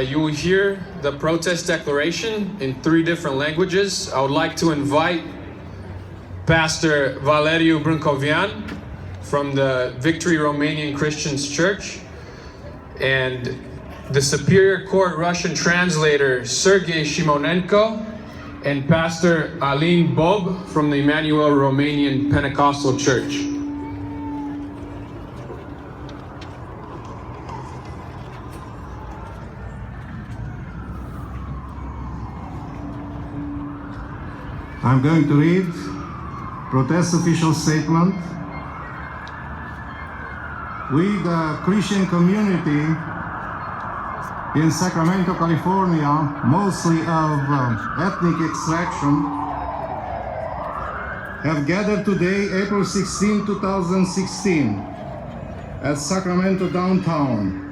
You will hear the protest declaration in 3 different languages. I would like to invite Pastor Bodnariu from the Victory Romanian Christians Church and the Superior Court Russian translator Sergei Shimonenko and Pastor Alin Bob from the Emmanuel Romanian Pentecostal Church. I'm going to read protest official statement. We, the Christian community in Sacramento, California, mostly of ethnic extraction, have gathered today, April 16, 2016, at Sacramento downtown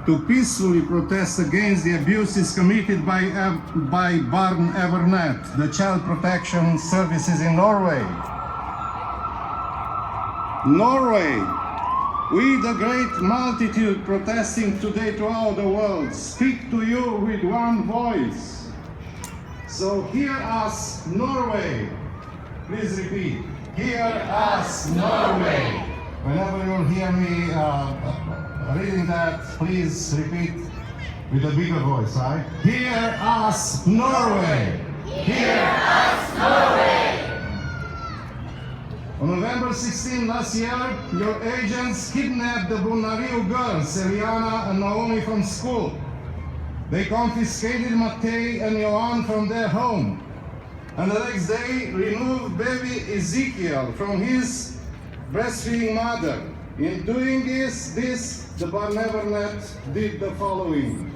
to peacefully protest against the abuses committed by Bodnariu, the Child Protection Services in Norway. Norway, we, the great multitude protesting today throughout the world, speak to you with one voice. So hear us, Norway. Please repeat. Hear us, Norway. Whenever you'll hear me reading that, please repeat with a bigger voice, right? Hear us, Norway! Hear us, Norway! On November 16 last year, your agents kidnapped the Bodnariu girls, Eliana and Naomi, from school. They confiscated Matei and Johan from their home. And the next day, removed baby Ezekiel from his breastfeeding mother. In doing this, the Bodnariu did the following.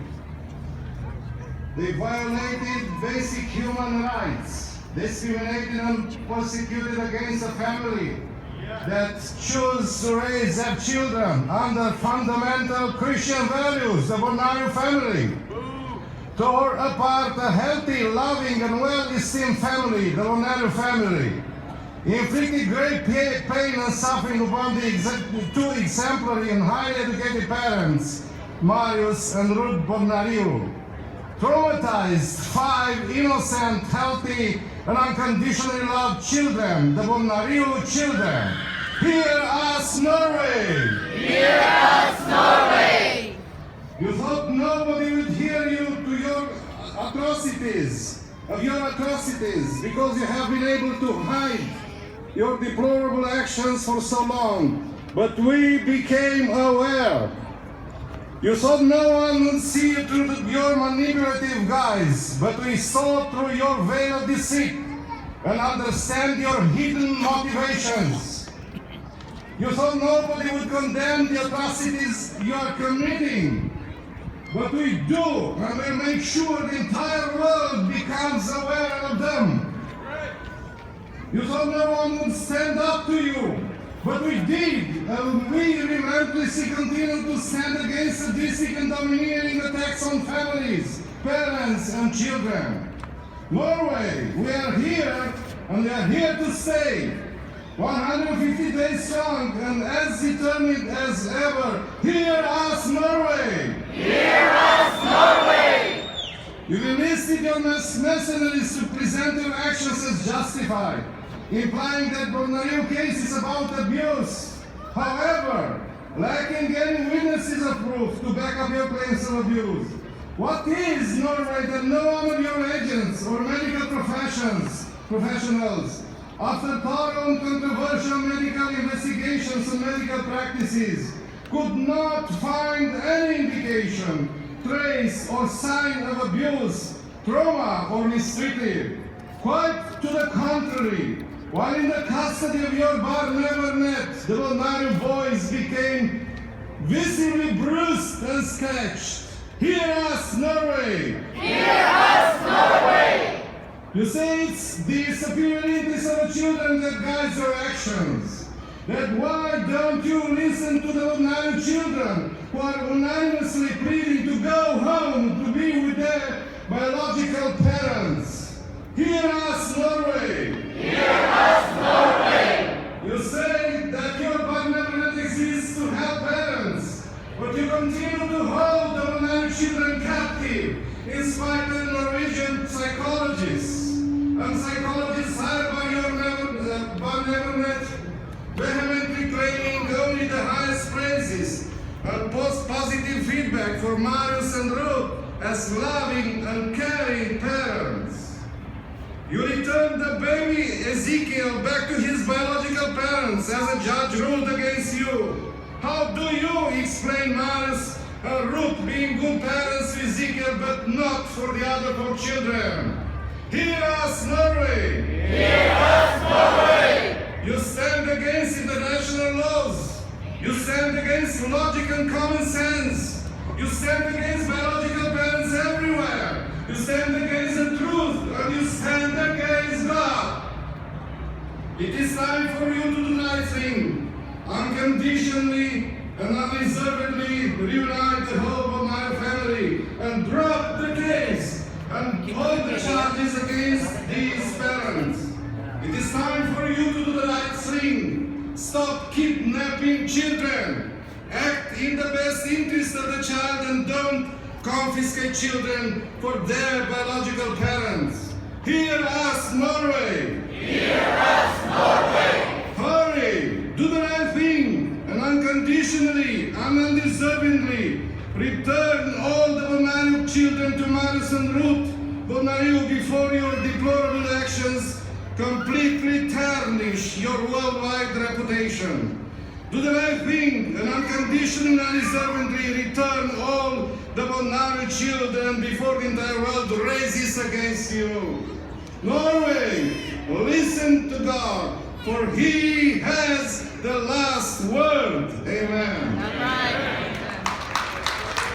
They violated basic human rights, discriminated and persecuted against a family that chose to raise their children under fundamental Christian values, the Bodnariu family. Tore apart a healthy, loving, and well-esteemed family, the Bodnariu family. Inflicted great pain and suffering upon the 2 exemplary and highly educated parents, Marius and Ruth Bodnariu. Traumatized 5 innocent, healthy, and unconditionally loved children, the Bodnariu children. Hear us, Norway! Hear us, Norway! You thought nobody would hear you to your atrocities, because you have been able to hide your deplorable actions for so long, but we became aware. You thought no one would see you through your manipulative guise, but we saw through your veil of deceit and understand your hidden motivations. You thought nobody would condemn the atrocities you are committing, but we do, and we make sure the entire world becomes aware of them. You thought no one would stand up to you, but we did, and we relentlessly continue to stand against sadistic and domineering attacks on families, parents, and children. Norway, we are here, and we are here to stay. 150 days strong and as determined as ever. Hear us, Norway! Hear us, Norway! You enlisted your mercenaries to present your actions as justified, implying that Bodnariu case is about abuse. However, lacking any witnesses of proof to back up your claims of abuse. What is Norway that no one of your agents or medical professionals, after thorough and controversial medical investigations and medical practices, could not find any indication, trace, or sign of abuse, trauma, or mistreatment? Quite to the contrary, while in the custody of your Bodnariu, the Bodnariu boys became visibly bruised and scratched. Hear us, Norway! Hear us, Norway! You say it's the superior interest of the children that guides your actions. Then why don't you listen to the Bodnariu children who are unanimously pleading to go home to be with their biological parents? Hear us, Norway! Hear us, Norway! You say that your Bodnariu exists to help parents, but you continue to hold the Bodnariu children captive, in spite of Norwegian psychologists. And psychologists hired by your government vehemently claiming only the highest praises and positive feedback for Marius and Ruth as loving and caring parents. You returned the baby Ezekiel back to his biological parents as a judge ruled against you. How do you explain Marius and Ruth being good parents to Ezekiel but not for the other 4 children? Hear us, Norway! Hear us, Norway! You stand against international laws. You stand against logic and common sense. You stand against biological parents everywhere. You stand against the truth, and you stand against God. It is time for you to do the right thing. Unconditionally and unreservedly reunite the whole of my family and drop the case and all the charges against these parents. It is time for you to do the right thing. Stop kidnapping children. Act in the best interest of the child and don't confiscate children for their biological parents. Hear us, Norway! Hear us, Norway! Hurry! Do the right thing and unconditionally and undeservingly return all the Bodnariu children to Marius and Ruth Bodnariu before your deplorable actions completely tarnish your worldwide reputation. Do the right thing and unconditionally and unreservedly return all the Bodnariu children before the entire world raises against you. Norway, listen to God, for He has the last word. Amen. All right.